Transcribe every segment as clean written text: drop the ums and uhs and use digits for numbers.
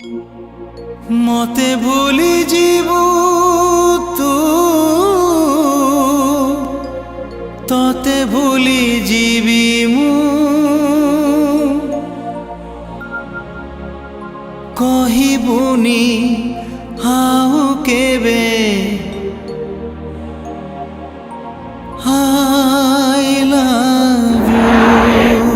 मते भूली जीवु तू तते भूली जीवी मु कहिबुनी आउ केबे I love you।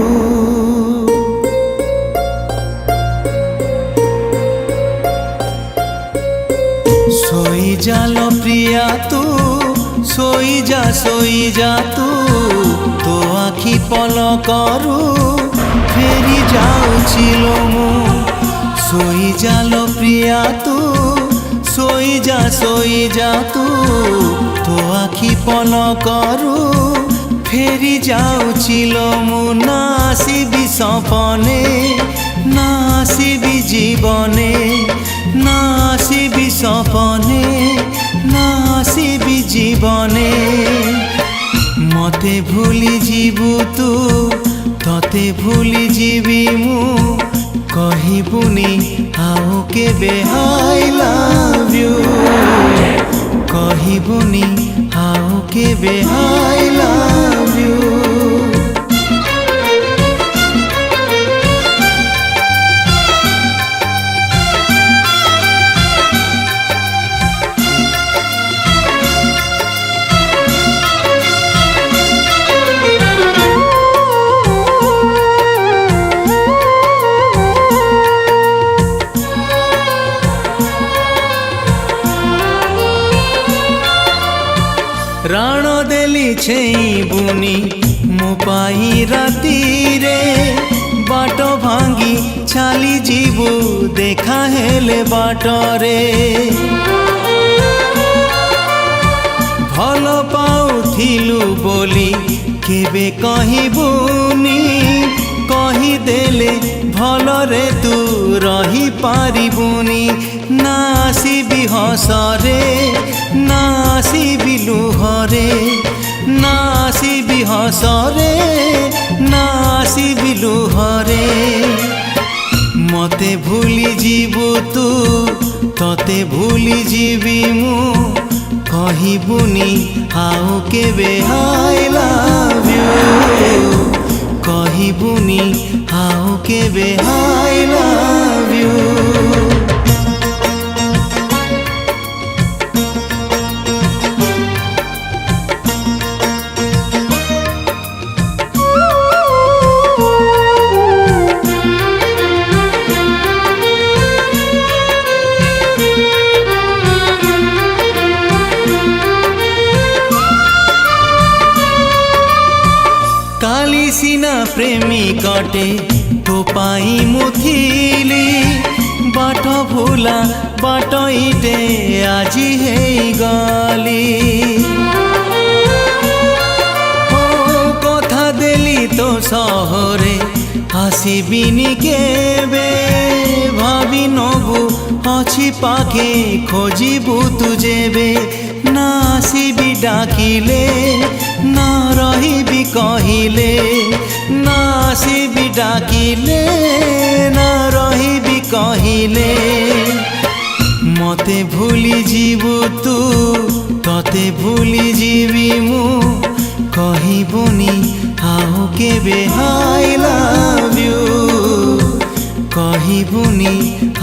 सोई जा लो प्रिया तू सोई जा तू तो आखि पलकरू फेरी जाउछिलो मु सोई जा लो प्रिया तू सोई जा तू तो आखि पलकरू फेरी जाउछिलो मु ना आसिबी सपने ना आसिबी जीवने ना आसिबी सपने ना आसिबी जीवने मते भूली जीवु तू तते भूली जीवी मु कहिबुनी आउ केबे I love you कहिबुनी आउ केबे I love you। राण देली छेई बुनी मु पाई राती रे बाट भांगी छाली जीवु देखा हेले बाटरे भल पाउथिलु बोली केबे कहिबुनी कही देले भल रे तू रही पारिबुनी ना आसिबी हसरे ना आसिबी लुहरे ना आसिबी हसरे ना आसिबी लुहरे मते भूली जीवु तू तते भूली जीवी मु कहिबुनी आउ केबे I love you कहिबुनी आउ केबे I love you। काली सीना प्रेमी कटे तो पाई मुथिली बाट भूला बाट इटे आजी है गली कथा देली तो सहरे आसिबिनी केबे भावी नबु अछि पाखे खोजिबु तु जेबे ना आसिबी डाकिले ना रहिबी कहिले ना आसिबी डाकिले ना रहिबी कहिले मते भूली जीवु तू तते भूली जीवी मु कहिबुनी आउ केबे I love you कहिबुनी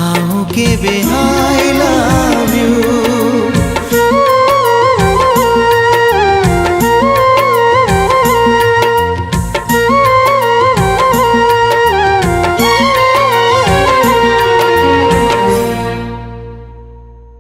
आउ केबे I love you।